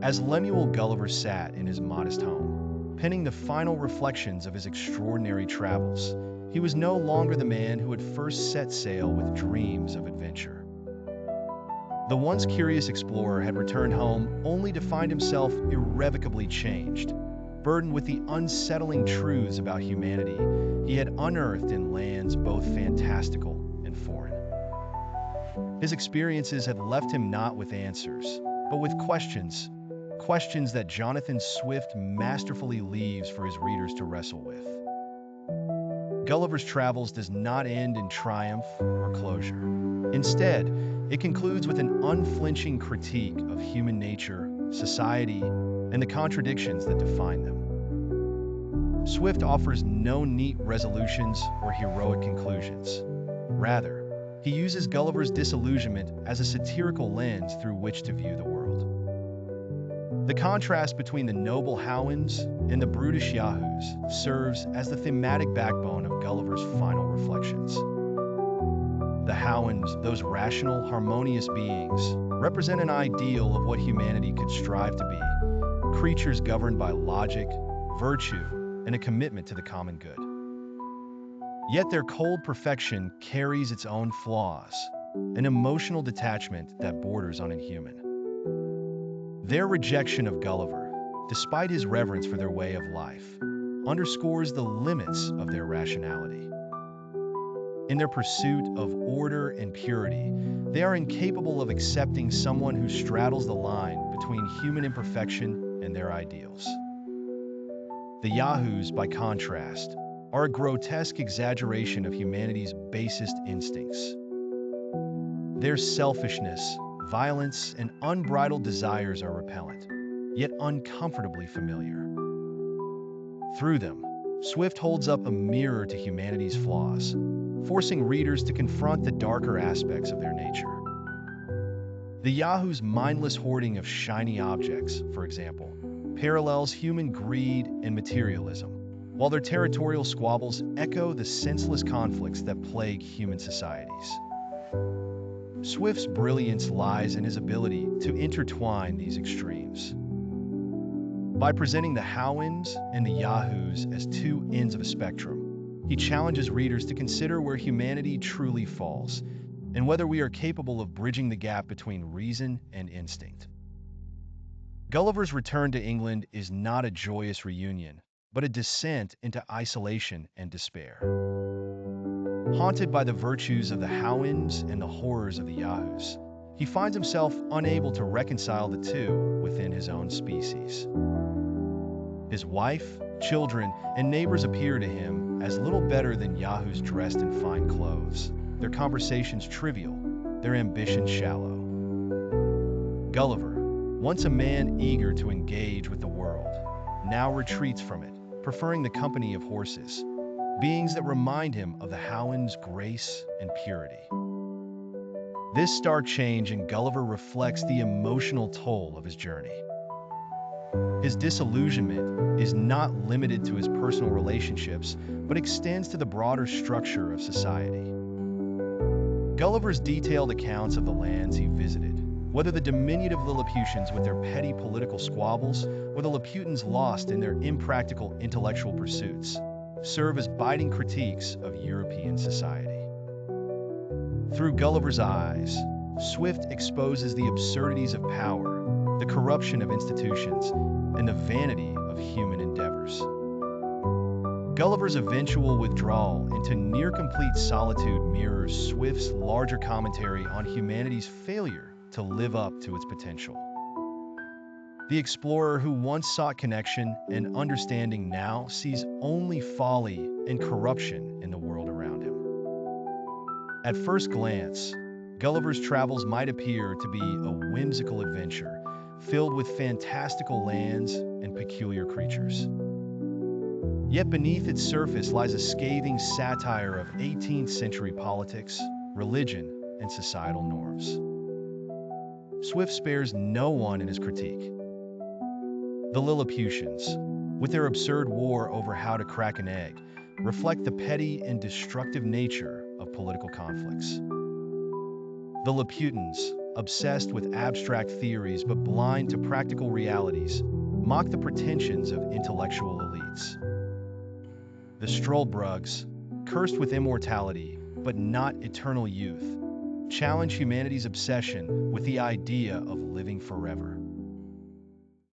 As Lemuel Gulliver sat in his modest home, penning the final reflections of his extraordinary travels, he was no longer the man who had first set sail with dreams of adventure. The once curious explorer had returned home only to find himself irrevocably changed, burdened with the unsettling truths about humanity he had unearthed in lands both fantastical and foreign. His experiences had left him not with answers, but with questions that Jonathan Swift masterfully leaves for his readers to wrestle with. Gulliver's Travels does not end in triumph or closure. Instead, it concludes with an unflinching critique of human nature, society, and the contradictions that define them. Swift offers no neat resolutions or heroic conclusions. Rather, he uses Gulliver's disillusionment as a satirical lens through which to view the world. The contrast between the noble Houyhnhnms and the brutish Yahoos serves as the thematic backbone of Gulliver's final reflections. The Houyhnhnms, those rational, harmonious beings, represent an ideal of what humanity could strive to be, creatures governed by logic, virtue, and a commitment to the common good. Yet their cold perfection carries its own flaws, an emotional detachment that borders on inhuman. Their rejection of Gulliver, despite his reverence for their way of life, underscores the limits of their rationality. In their pursuit of order and purity, they are incapable of accepting someone who straddles the line between human imperfection and their ideals. The Yahoos, by contrast, are a grotesque exaggeration of humanity's basest instincts. Their selfishness, violence, and unbridled desires are repellent, yet uncomfortably familiar. Through them, Swift holds up a mirror to humanity's flaws, forcing readers to confront the darker aspects of their nature. The Yahoo's mindless hoarding of shiny objects, for example, parallels human greed and materialism, while their territorial squabbles echo the senseless conflicts that plague human societies. Swift's brilliance lies in his ability to intertwine these extremes. By presenting the Houyhnhnms and the Yahoos as two ends of a spectrum, he challenges readers to consider where humanity truly falls and whether we are capable of bridging the gap between reason and instinct. Gulliver's return to England is not a joyous reunion, but a descent into isolation and despair. Haunted by the virtues of the Houyhnhnms and the horrors of the Yahoos, he finds himself unable to reconcile the two within his own species. His wife, children, and neighbors appear to him as little better than Yahoos dressed in fine clothes, their conversations trivial, their ambitions shallow. Gulliver, once a man eager to engage with the world, now retreats from it, preferring the company of horses, beings that remind him of the Houyhnhnms' grace and purity. This stark change in Gulliver reflects the emotional toll of his journey. His disillusionment is not limited to his personal relationships, but extends to the broader structure of society. Gulliver's detailed accounts of the lands he visited, whether the diminutive Lilliputians with their petty political squabbles or the Laputans lost in their impractical intellectual pursuits, serve as biting critiques of European society. Through Gulliver's eyes, Swift exposes the absurdities of power, the corruption of institutions, and the vanity of human endeavors. Gulliver's eventual withdrawal into near-complete solitude mirrors Swift's larger commentary on humanity's failure to live up to its potential. The explorer who once sought connection and understanding now sees only folly and corruption in the world around him. At first glance, Gulliver's Travels might appear to be a whimsical adventure filled with fantastical lands and peculiar creatures. Yet beneath its surface lies a scathing satire of 18th century politics, religion, and societal norms. Swift spares no one in his critique. The Lilliputians, with their absurd war over how to crack an egg, reflect the petty and destructive nature of political conflicts. The Laputans, obsessed with abstract theories but blind to practical realities, mock the pretensions of intellectual elites. The Struldbrugs, cursed with immortality but not eternal youth, challenge humanity's obsession with the idea of living forever.